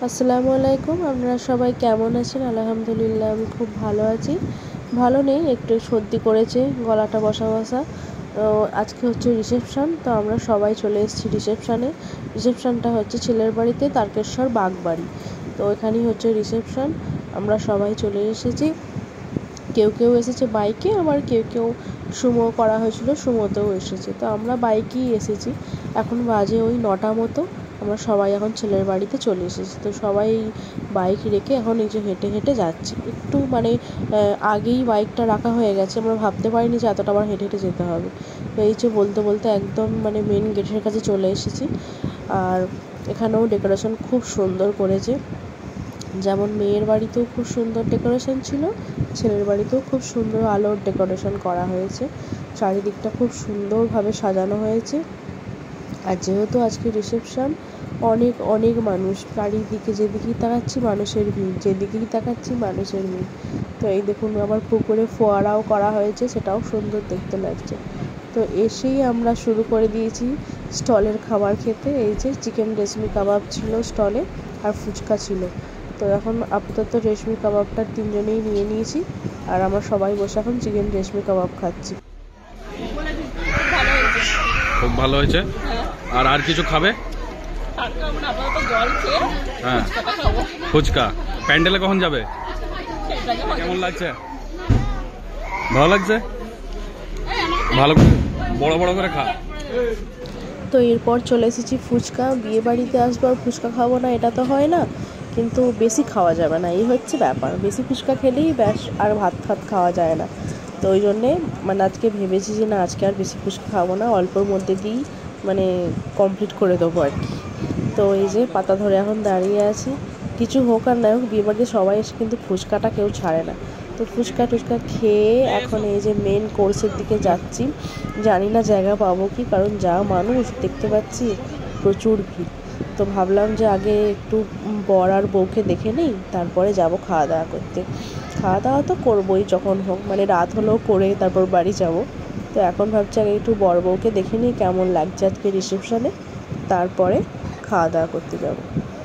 আসসালামু আলাইকুম। আপনারা সবাই কেমন আছেন? আলহামদুলিল্লাহ আমি খুব ভালো আছি। ভালো নেই, একটু সর্দি করেছে, গলাটা বসা বসা। তো আজকে হচ্ছে রিসেপশন, তো আমরা সবাই চলে এসেছি রিসেপশানে। রিসেপশানটা হচ্ছে ছেলের বাড়িতে, তারকেশ্বর বাগবাড়ি। তো এখানেই হচ্ছে রিসেপশন। আমরা সবাই চলে এসেছি। কেউ কেউ এসেছে বাইকে, আবার কেউ কেউ সুমো করা হয়েছিল, সুমোতেও এসেছে। তো আমরা বাইকেই এসেছি। এখন বাজে ওই 9টা মতো। আমরা সবাই এখন ছেলের বাড়িতে চলে এসেছি। তো সবাই বাইক রেখে এখন এই যে হেঁটে হেঁটে যাচ্ছি। একটু আগেই বাইকটা রাখা হয়ে গেছে, আমরা ভাবতে পারিনি যে এতটা আবার হেঁটে হেঁটে যেতে হবে। তো এই যে বলতে বলতে একদম মেন গেটের কাছে চলে এসেছি। আর এখানেও ডেকোরেশন খুব সুন্দর করেছে। যেমন মেয়ের বাড়িতেও খুব সুন্দর ডেকোরেশন ছিল, ছেলের বাড়িতেও খুব সুন্দর আলোর ডেকোরেশন করা হয়েছে। চারিদিকটা খুব সুন্দরভাবে সাজানো হয়েছে। আর যেহেতু আজকে রিসেপশন, অনেক অনেক মানুষ, চারিদিকে যেদিকেই তাকাচ্ছি মানুষের ভিড়, যেদিকেই তাকাচ্ছি মানুষের ভিড়। তো এই দেখুন, আবার পুকুরে ফোয়ারাও করা হয়েছে, সেটাও সুন্দর দেখতে লাগছে। তো এসেই আমরা শুরু করে দিয়েছি স্টলের খাবার খেতে। এই যে চিকেন রেশমি কাবাব ছিল স্টলে, আর ফুচকা ছিল। তো এখন আপাতত রেশমি কাবাবটা তিনজনেই নিয়ে নিয়েছি, আর আমরা সবাই বসে এখন চিকেন রেশমি কাবাব খাচ্ছি। খুব ভালো হয়েছে। আর কিছু খাবে? হ্যাঁ, ফুচকা। প্যান্ডেলে কখন যাবে? কেমন লাগছে? ভালো লাগছে? ভালো করে বড় বড় করে খা। তো এরপর চলে এসেছি ফুচকা। বিয়ে বাড়িতে আসবো আর ফুচকা খাবো না, এটা তো হয় না, কিন্তু বেশি খাওয়া যাবে না, এই হচ্ছে ব্যাপার। বেশি ফুচকা খেলেই ব্যাস, আর ভাত খাওয়া যায় না। তো ওই জন্যে আজকে ভেবেছি যে না, আজকে আর বেশি ফুচকা খাবো না, অল্পর মধ্যে দিয়েই কমপ্লিট করে দেবো আর কি। তো এই যে পাতা ধরে এখন দাঁড়িয়ে আছি। কিছু হোক আর না হোক, বিয়ে বাড়িতে সবাই এসে কিন্তু ফুচকাটা কেউ ছাড়ে না। তো ফুচকা টুচকা খেয়ে এখন এই যে মেন কোর্সের দিকে যাচ্ছি। জানি না জায়গা পাবো কি, কারণ যা মানুষ দেখতে পাচ্ছি, প্রচুর ভিড়। তো ভাবলাম যে আগে একটু বর আর বউকে দেখে নিই, তারপরে যাব খাওয়া দাওয়া করতে। খাওয়া দাওয়া তো করবোই যখন হোক, রাত হলেও করে তারপর বাড়ি যাব। তো এখন ভাবছি আগে একটু বর বউকে দেখে নিই কেমন লাগছে আজকে রিসেপশনে, তারপরে খাওয়া দাওয়া করতে যাব।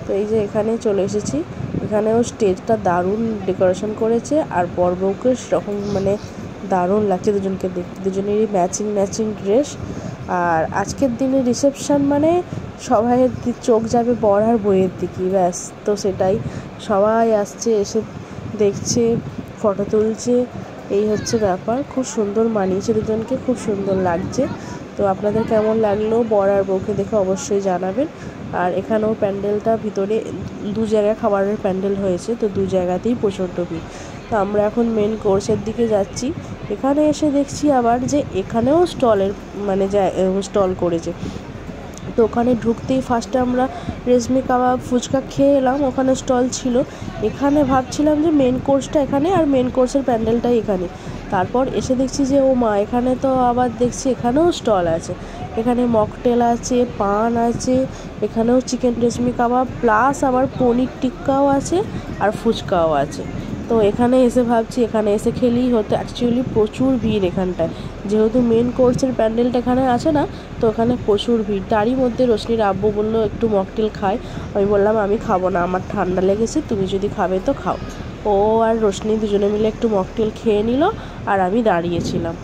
তো এই যে এখানে চলে এসেছি। এখানেও স্টেজটা দারুণ ডেকোরেশন করেছে, আর বর বউকে সেরকম দারুণ লাগছে দুজনকে দেখতে। দুজনেরই ম্যাচিং ম্যাচিং ড্রেস। আর আজকের দিনে রিসেপশন সবাই চোখ যাবে বর আর বউয়ের দিকে, ব্যাস। তো সেটাই, সবাই আসছে, এসে দেখছে, ফটো তুলছে, এই হচ্ছে ব্যাপার। খুব সুন্দর মানিয়েছে দুজনকে, খুব সুন্দর লাগছে। তো আপনাদের কেমন লাগলো বর আর বউকে দেখে অবশ্যই জানাবেন। আর এখানেও প্যান্ডেলটা ভিতরে দু জায়গায় খাবারের প্যান্ডেল হয়েছে, তো দু জায়গাতেই প্রচণ্ড ভিড়। তো আমরা এখন মেন কোর্সের দিকে যাচ্ছি। এখানে এসে দেখছি আবার যে এখানেও স্টল করেছে। তো ওখানে ঢুকতেই ফার্স্টে আমরা রেশমি কাবাব ফুচকা খেয়ে এলাম, ওখানে স্টল ছিল। এখানে ভাবছিলাম যে মেন কোর্সটা এখানে, আর মেন কোর্সের প্যান্ডেলটাই এখানে। তারপর এসে দেখছি যে ও মা, এখানে তো আবার দেখছি এখানেও স্টল আছে। এখানে মকটেল আছে, পান আছে, এখানেও চিকেন রেশমি কাবাব প্লাস আবার পনির টিক্কাও আছে, আর ফুচকাও আছে। তো এখানে এসে ভাবছি এখানে এসে খেলেই হতো। অ্যাকচুয়ালি প্রচুর ভিড় এখানটায়, যেহেতু মেন কোর্সের প্যান্ডেলটা এখানে আছে না, তো ওখানে প্রচুর ভিড়। তারই মধ্যে রোশনির আব্বু বললো একটু মকটেল খায়। আমি বললাম আমি খাবো না, আমার ঠান্ডা লেগেছে, তুমি যদি খাবে তো খাও। ও আর রোশনি দুজনে মিলে একটু মকটেল খেয়ে নিল, আর আমি দাঁড়িয়েছিলাম।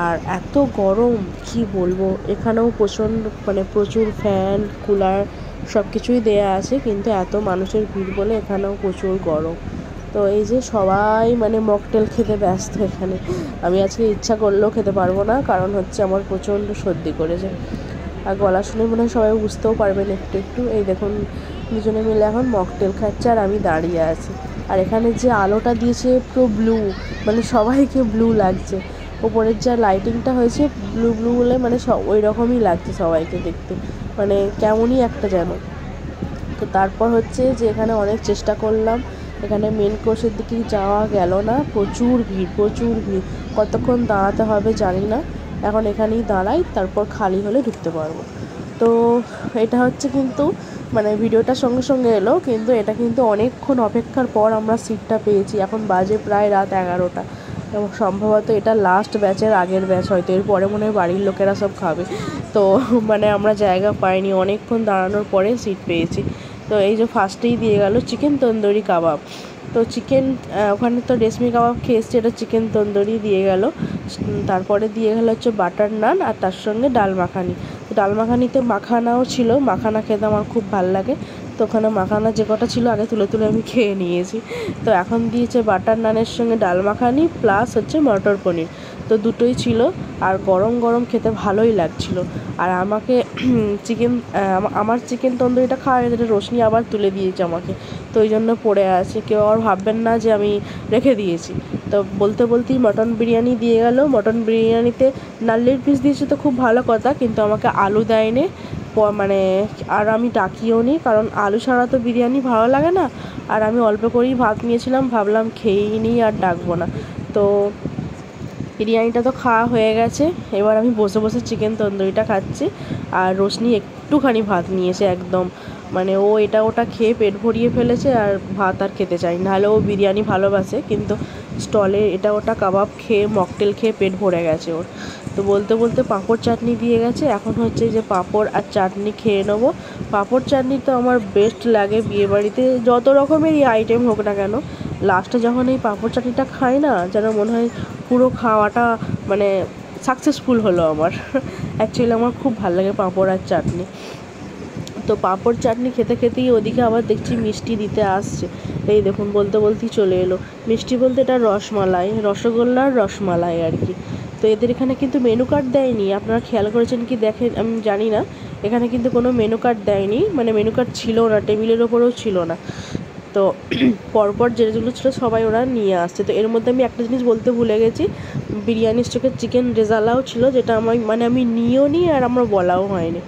আর এত গরম কি বলবো, এখানেও প্রচুর ফ্যান কুলার সব কিছুই দেয়া আছে, কিন্তু এত মানুষের ভিড় বলে এখানেও প্রচুর গরম। তো এই যে সবাই মকটেল খেতে ব্যস্ত এখানে। আমি আজকে ইচ্ছা করলেও খেতে পারবো না, কারণ হচ্ছে আমার প্রচণ্ড সর্দি করেছে। আর গলা শুনে মনে হয় সবাই বুঝতেও পারবেন একটু একটু। এই দেখুন, দুজনে মিলে এখন মকটেল খাচ্ছে, আর আমি দাঁড়িয়ে আছি। আর এখানে যে আলোটা দিয়েছে পুরো ব্লু, সবাইকে ব্লু লাগছে। ওপরের যা লাইটিংটা হয়েছে ব্লু ব্লু বলে ওই রকমই লাগছে সবাইকে দেখতে, কেমনই একটা যেন। তো তারপর হচ্ছে যে এখানে অনেক চেষ্টা করলাম, এখানে মেন কোর্সের দিকে যাওয়া গেল না, প্রচুর ভিড় প্রচুর ভিড়। কতক্ষণ দাঁড়াতে হবে জানি না, এখন এখানেই দাঁড়াই, তারপর খালি হলে ঢুকতে পারবো। তো এটা হচ্ছে কিন্তু ভিডিওটার সঙ্গে সঙ্গে এলো, কিন্তু এটা কিন্তু অনেকক্ষণ অপেক্ষার পর আমরা সিটটা পেয়েছি। এখন বাজে প্রায় রাত 11টা, এবং সম্ভবত এটা লাস্ট ব্যাচের আগের ব্যাচ হয়তো, এরপরে মনে হয় বাড়ির লোকেরা সব খাবে। তো আমরা জায়গা পাইনি, অনেকক্ষণ দাঁড়ানোর পরে সিট পেয়েছি। তো এই যে ফার্স্টেই দিয়ে গেল চিকেন তন্দুরি কাবাব। তো চিকেন ওখানে তো রেশমি কাবাব খেয়ে এসছি, এটা চিকেন তন্দুরি দিয়ে গেল। তারপরে দিয়ে গেল হচ্ছে বাটার নান আর তার সঙ্গে ডাল মাখানি। তো ডাল মাখানিতে মাখানাও ছিল, মাখানা খেতে আমার খুব ভালো লাগে। তো ওখানে মাখানা যে কটা ছিল আগে তুলে তুলে আমি খেয়ে নিয়েছি। তো এখন দিয়েছে বাটার নানের সঙ্গে ডাল মাখানি প্লাস হচ্ছে মটর পনির। তো দুটোই ছিল আর গরম গরম খেতে ভালোই লাগছিল। আর আমাকে চিকেন আমার চিকেন তন্দুরিটা খাওয়া যেটা রোশনি আবার তুলে দিয়েছে আমাকে, তো ওই জন্য পড়ে আছে, কেউ আর ভাববেন না যে আমি রেখে দিয়েছি। তো বলতে বলতেই মটন বিরিয়ানি দিয়ে গেল। মটন বিরিয়ানিতে নাল্লির পিস দিয়েছে তো খুব ভালো কথা, কিন্তু আমাকে আলু দেয়নি, মানে আর আমি ডাকিও নি, কারণ আলু ছাড়া তো বিরিয়ানি ভালো লাগে না। আর আমি অল্প করেই ভাত নিয়েছিলাম, ভাবলাম খেয়েই নিই আর ডাকবো না। তো বিরিয়ানিটা তো খাওয়া হয়ে গেছে, এবার আমি বসে বসে চিকেন তন্দুরিটা খাচ্ছি। আর রোশনি একটুখানি ভাত নিয়েছে একদম, মানে ও এটা ওটা খেয়ে পেট ভরিয়ে ফেলেছে আর ভাত আর খেতে চায়, নাহলে ও বিরিয়ানি ভালোবাসে, কিন্তু স্টলে এটা ওটা কাবাব খেয়ে মকটেল খেয়ে পেট ভরে গেছে ওর। তো বলতে বলতে পাঁপড় চাটনি দিয়ে গেছে, এখন হচ্ছে যে পাঁপড় আর চাটনি খেয়ে নেবো। পাঁপড় চাটনি তো আমার বেস্ট লাগে বিয়েবাড়িতে, যত রকমেরই আইটেম হোক না কেন, লাস্টে যখন এই পাঁপড় চাটনিটা খাই না, যেন মনে হয় পুরো খাওয়াটা মানে সাকসেসফুল হলো আমার। অ্যাকচুয়ালি আমার খুব ভালো লাগে পাঁপড় আর চাটনি। তো পাঁপড় চাটনি খেতে খেতেই ওদিকে আবার দেখছি মিষ্টি দিতে আসছে। এই দেখুন বলতে বলতেই চলে এলো। মিষ্টি বলতে এটা রসমালাই, রসগোল্লার রসমালাই আর কি। তো এদের এখানে কিন্তু মেনু কার্ড দেয়নি, আপনারা খেয়াল করেছেন কি দেখেন আমি জানি না, এখানে কিন্তু কোনো মেনু কার্ড দেয়নি, মানে মেনু কার্ড ছিল না, টেবিলের ওপরেও ছিল না। তো পরপর যেগুলো ছিল সবাই ওরা নিয়ে আসছে। তো এর মধ্যে আমি একটা জিনিস বলতে ভুলে গেছি, বিরিয়ানি স্টকে চিকেন রেজালাও ছিল, যেটা আমি নিয়েও নি আর আমার বলাও হয়নি।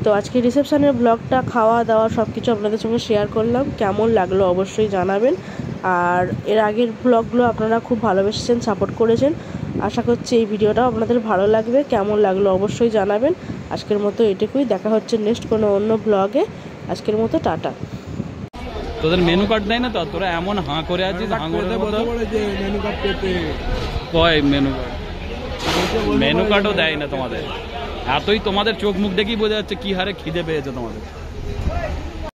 তো আজকে রিসেপশনের ব্লগটা খাওয়া দাওয়া সব কিছু আপনাদের সঙ্গে শেয়ার করলাম, কেমন লাগলো অবশ্যই জানাবেন। আর এর আগের ব্লগগুলো আপনারা খুব ভালোবেসেছেন, সাপোর্ট করেছেন, আশা করছি এই ভিডিওটাও আপনাদের ভালো লাগবে। কেমন লাগলো অবশ্যই জানাবেন। আজকের মতো এটুকুই, দেখা হচ্ছে নেক্সট কোনো অন্য ব্লগে। আজকের মতো টাটা। তোদের মেনু কার্ড দেয় না তো, তোরা এমন হাঁ করে আছিস, কয় মেনু কার্ডও দেয় না তোমাদের, এতই তোমাদের চোখ মুখ দেখেই বোঝা যাচ্ছে কি হারে খিদে পেয়েছে তোমাদের।